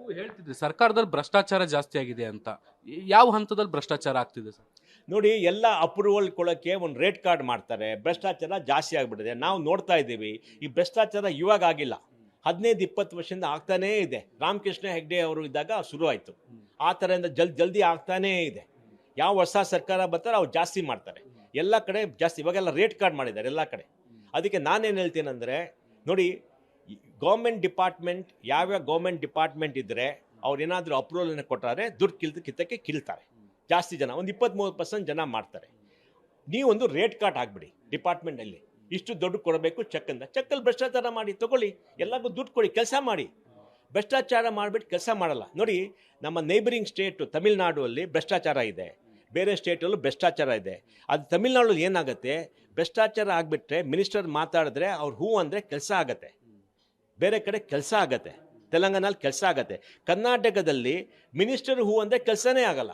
ನೀವು ಹೇಳ್ತಿದ್ರಿ ಸರ್ಕಾರದಲ್ಲಿ ಭ್ರಷ್ಟಾಚಾರ ಜಾಸ್ತಿ ಆಗಿದೆ ಅಂತ. ಯಾವ ಹಂತದಲ್ಲಿ ಭ್ರಷ್ಟಾಚಾರ ಆಗ್ತಿದೆ ಸರ್? ನೋಡಿ, ಎಲ್ಲ ಅಪ್ರೂವಲ್ ಕೊಡೋಕ್ಕೆ ಒಂದು ರೇಟ್ ಕಾರ್ಡ್ ಮಾಡ್ತಾರೆ. ಭ್ರಷ್ಟಾಚಾರ ಜಾಸ್ತಿ ಆಗಿಬಿಟ್ಟಿದೆ. ನಾವು ನೋಡ್ತಾ ಇದ್ದೀವಿ. ಈ ಭ್ರಷ್ಟಾಚಾರ ಇವಾಗ ಆಗಿಲ್ಲ, 15-20 ವರ್ಷದಿಂದ ಆಗ್ತಾನೇ ಇದೆ. ರಾಮಕೃಷ್ಣ ಹೆಗ್ಡೆ ಅವರು ಇದ್ದಾಗ ಶುರು ಆಯಿತು. ಆ ಥರದಿಂದ ಜಲ್ದಿ ಆಗ್ತಾನೇ ಇದೆ. ಯಾವ ಹೊಸ ಸರ್ಕಾರ ಬರ್ತಾರೆ ಅವ್ರು ಜಾಸ್ತಿ ಮಾಡ್ತಾರೆ. ಎಲ್ಲ ಕಡೆ ಜಾಸ್ತಿ. ಇವಾಗೆಲ್ಲ ರೇಟ್ ಕಾರ್ಡ್ ಮಾಡಿದ್ದಾರೆ ಎಲ್ಲ ಕಡೆ. ಅದಕ್ಕೆ ನಾನೇನು ಹೇಳ್ತೀನಂದರೆ, ನೋಡಿ, ಗೌರ್ಮೆಂಟ್ ಡಿಪಾರ್ಟ್ಮೆಂಟ್ ಯಾವ್ಯಾವ ಗೌರ್ಮೆಂಟ್ ಡಿಪಾರ್ಟ್ಮೆಂಟ್ ಇದ್ದರೆ ಅವ್ರು ಏನಾದರೂ ಅಪ್ರೂವಲನ್ನು ಕೊಟ್ಟಾರೆ ದುಡ್ಡು ಕಿತ್ತಕ್ಕೆ ಕೀಳ್ತಾರೆ. ಜಾಸ್ತಿ ಜನ, ಒಂದು 23% ಜನ ಮಾಡ್ತಾರೆ. ನೀವೊಂದು ರೇಟ್ ಕಾರ್ಡ್ ಹಾಕ್ಬಿಡಿ ಡಿಪಾರ್ಟ್ಮೆಂಟಲ್ಲಿ, ಇಷ್ಟು ದುಡ್ಡು ಕೊಡಬೇಕು ಚೆಕ್ಕಲ್ಲಿ ಭ್ರಷ್ಟಾಚಾರ ಮಾಡಿ ತಗೊಳ್ಳಿ, ಎಲ್ಲರಿಗೂ ದುಡ್ಡು ಕೊಡಿ, ಕೆಲಸ ಮಾಡಿ. ಭ್ರಷ್ಟಾಚಾರ ಮಾಡಿಬಿಟ್ಟು ಕೆಲಸ ಮಾಡಲ್ಲ. ನೋಡಿ, ನಮ್ಮ ನೇಬರಿಂಗ್ ಸ್ಟೇಟು ತಮಿಳ್ನಾಡು ಅಲ್ಲಿ ಭ್ರಷ್ಟಾಚಾರ ಇದೆ, ಬೇರೆ ಸ್ಟೇಟಲ್ಲೂ ಭ್ರಷ್ಟಾಚಾರ ಇದೆ. ಅದು ತಮಿಳ್ನಾಡಲ್ಲಿ ಏನಾಗುತ್ತೆ, ಭ್ರಷ್ಟಾಚಾರ ಆಗಿಬಿಟ್ರೆ ಮಿನಿಸ್ಟರ್ ಮಾತಾಡಿದ್ರೆ ಅವ್ರು ಹೂ ಅಂದರೆ ಕೆಲಸ ಆಗತ್ತೆ, ಬೇರೆ ಕಡೆ ಕೆಲಸ ಆಗತ್ತೆ, ತೆಲಂಗಾಣಲ್ಲಿ ಕೆಲಸ ಆಗತ್ತೆ. ಕರ್ನಾಟಕದಲ್ಲಿ ಮಿನಿಸ್ಟರ್ ಹೂ ಅಂದರೆ ಕೆಲಸನೇ ಆಗಲ್ಲ.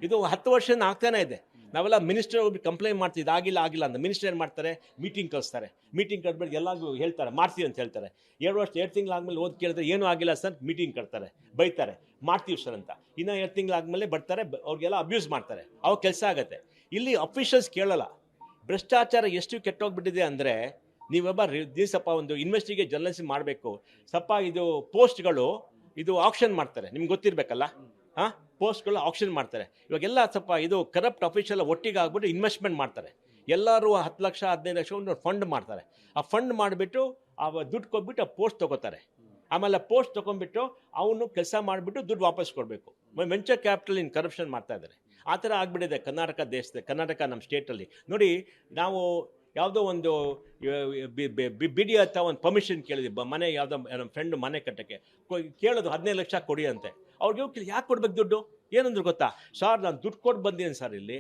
ಇದು 10 ವರ್ಷದಿಂದ ಆಗ್ತಾನೆ ಇದೆ. ನಾವೆಲ್ಲ ಮಿನಿಸ್ಟರ್ ಹೋಗಿ ಕಂಪ್ಲೇಂಟ್ ಮಾಡ್ತೀವಿ, ಆಗಿಲ್ಲ ಅಂತ. ಮಿನಿಸ್ಟರ್ ಏನು ಮಾಡ್ತಾರೆ, ಮೀಟಿಂಗ್ ಕಳಿಸ್ತಾರೆ. ಮೀಟಿಂಗ್ ಕರೆದ್ಬಿಟ್ಟು ಎಲ್ಲರಿಗೂ ಹೇಳ್ತಾರೆ ಮಾಡ್ತೀವಿ ಅಂತ ಹೇಳ್ತಾರೆ. 2 ತಿಂಗಳಾದ್ಮೇಲೆ ಓದಿ ಕೇಳಿದ್ರೆ ಏನೂ ಆಗಿಲ್ಲ ಸರ್, ಮೀಟಿಂಗ್ ಕಟ್ತಾರೆ, ಬೈತಾರೆ, ಮಾಡ್ತೀವಿ ಸರ್ ಅಂತ. ಇನ್ನೂ 2 ತಿಂಗಳಾದ್ಮೇಲೆ ಬರ್ತಾರೆ, ಅವ್ರಿಗೆಲ್ಲ ಅಬ್ಯೂಸ್ ಮಾಡ್ತಾರೆ, ಅವಾಗ ಕೆಲಸ ಆಗುತ್ತೆ. ಇಲ್ಲಿ ಅಫಿಷಿಯಲ್ಸ್ ಕೇಳಲ್ಲ. ಭ್ರಷ್ಟಾಚಾರ ಎಷ್ಟು ಕೆಟ್ಟೋಗ್ಬಿಟ್ಟಿದೆ ಅಂದರೆ, ನೀವೊಬ್ಬ ದಿವಸಪ್ಪ ಒಂದು ಇನ್ವೆಸ್ಟಿಗೇಟ್ ಜರ್ನಲಿಸ್ಟ್ ಮಾಡಬೇಕು, ಸ್ವಲ್ಪ ಇದು ಪೋಸ್ಟ್ಗಳು ಇದು ಆಕ್ಷನ್ ಮಾಡ್ತಾರೆ, ನಿಮ್ಗೆ ಗೊತ್ತಿರಬೇಕಲ್ಲ. ಪೋಸ್ಟ್ಗಳು ಆಕ್ಷನ್ ಮಾಡ್ತಾರೆ. ಇವಾಗೆಲ್ಲ ಸ್ವಲ್ಪ ಇದು ಕರಪ್ಟ್ ಅಫಿಷಿಯಲ್ ಒಟ್ಟಿಗೆ ಆಗ್ಬಿಟ್ಟು ಇನ್ವೆಸ್ಟ್ಮೆಂಟ್ ಮಾಡ್ತಾರೆ. ಎಲ್ಲರೂ 10 ಲಕ್ಷ 15 ಲಕ್ಷ ಒಂದು ಫಂಡ್ ಮಾಡ್ತಾರೆ. ಆ ಫಂಡ್ ಮಾಡಿಬಿಟ್ಟು ಆ ದುಡ್ಡು ಕೊಟ್ಬಿಟ್ಟು ಆ ಪೋಸ್ಟ್ ತೊಗೋತಾರೆ. ಆಮೇಲೆ ಪೋಸ್ಟ್ ತೊಗೊಂಡ್ಬಿಟ್ಟು ಅವನು ಕೆಲಸ ಮಾಡಿಬಿಟ್ಟು ದುಡ್ಡು ವಾಪಸ್ ಕೊಡಬೇಕು. ವೆಂಚರ್ ಕ್ಯಾಪಿಟಲ್ ಇನ್ ಕರಪ್ಷನ್ ಮಾಡ್ತಾ ಇದ್ದಾರೆ. ಆ ಥರ ಆಗಿಬಿಟ್ಟಿದೆ ಕರ್ನಾಟಕ ನಮ್ಮ ಸ್ಟೇಟಲ್ಲಿ. ನೋಡಿ, ನಾವು ಯಾವುದೋ ಒಂದು ಬಿಡಿ ಅಂತ ಒಂದು ಪರ್ಮಿಷನ್ ಕೇಳಿದ್ವಿ, ಮನೆ ಯಾವುದೋ ನಮ್ಮ ಫ್ರೆಂಡ್ ಮನೆ ಕಟ್ಟಕ್ಕೆ ಕೇಳೋದು 15 ಲಕ್ಷ ಕೊಡಿ ಅಂತೆ. ಅವ್ರಿಗೆ ಹೋಗಿ ಯಾಕೆ ಕೊಡ್ಬೇಕು ದುಡ್ಡು? ಏನಂದ್ರೆ ಗೊತ್ತಾ, ಸರ್ ನಾನು ದುಡ್ಡು ಕೊಟ್ಟು ಬಂದೀನಿ ಸರ್, ಇಲ್ಲಿ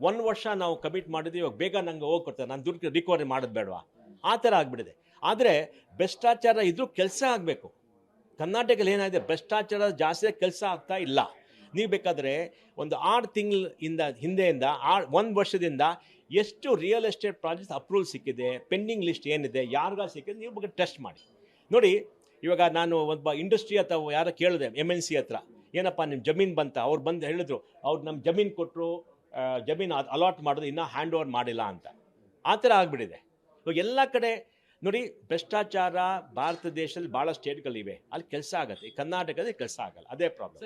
1 ವರ್ಷ ನಾವು ಕಮಿಟ್ ಮಾಡಿದ್ವಿ, ಇವಾಗ ಬೇಗ ನಂಗೆ ಹೋಗಿ ಕೊಡ್ತಾರೆ, ನಾನು ದುಡ್ಡು ರಿಕವರಿ ಮಾಡೋದು ಬೇಡವಾ? ಆ ಥರ ಆಗಿಬಿಟ್ಟಿದೆ. ಆದರೆ ಭ್ರಷ್ಟಾಚಾರ ಇದ್ರೂ ಕೆಲಸ ಆಗಬೇಕು. ಕರ್ನಾಟಕದಲ್ಲಿ ಏನಾಗಿದೆ, ಭ್ರಷ್ಟಾಚಾರ ಜಾಸ್ತಿ ಕೆಲಸ ಆಗ್ತಾ ಇಲ್ಲ. ನೀವು ಬೇಕಾದರೆ ಒಂದು 6 ತಿಂಗಳಿಂದ ಹಿಂದೆಯಿಂದ 1 ವರ್ಷದಿಂದ ಎಷ್ಟು ರಿಯಲ್ ಎಸ್ಟೇಟ್ ಪ್ರಾಜೆಕ್ಟ್ಸ್ ಅಪ್ರೂವಲ್ ಸಿಕ್ಕಿದೆ, ಪೆಂಡಿಂಗ್ ಲಿಸ್ಟ್ ಏನಿದೆ, ಯಾರಿಗ ಸಿಕ್ಕಿದೆ, ನೀವು ಬಗ್ಗೆ ಟೆಸ್ಟ್ ಮಾಡಿ ನೋಡಿ. ಇವಾಗ ನಾನು ಒಬ್ಬ ಇಂಡಸ್ಟ್ರಿ ಅಥವಾ ಯಾರೋ ಕೇಳಿದೆ MNC ಹತ್ರ, ಏನಪ್ಪ ನಿಮ್ಮ ಜಮೀನು ಬಂತ? ಅವ್ರು ಬಂದು ಹೇಳಿದ್ರು, ಅವ್ರು ನಮ್ಮ ಜಮೀನು ಕೊಟ್ಟರು, ಜಮೀನು ಅಲಾಟ್ ಮಾಡೋದು ಇನ್ನೂ ಹ್ಯಾಂಡ್ ಓವರ್ ಮಾಡಿಲ್ಲ ಅಂತ. ಆ ಥರ ಆಗಿಬಿಟ್ಟಿದೆ. ಇವಾಗ ಎಲ್ಲ ಕಡೆ ನೋಡಿ, ಭ್ರಷ್ಟಾಚಾರ ಭಾರತ ದೇಶದಲ್ಲಿ ಭಾಳ ಸ್ಟೇಟ್ಗಳಿವೆ, ಅಲ್ಲಿ ಕೆಲಸ ಆಗುತ್ತೆ. ಕರ್ನಾಟಕದಲ್ಲಿ ಕೆಲಸ ಆಗಲ್ಲ, ಅದೇ ಪ್ರಾಬ್ಲಮ್.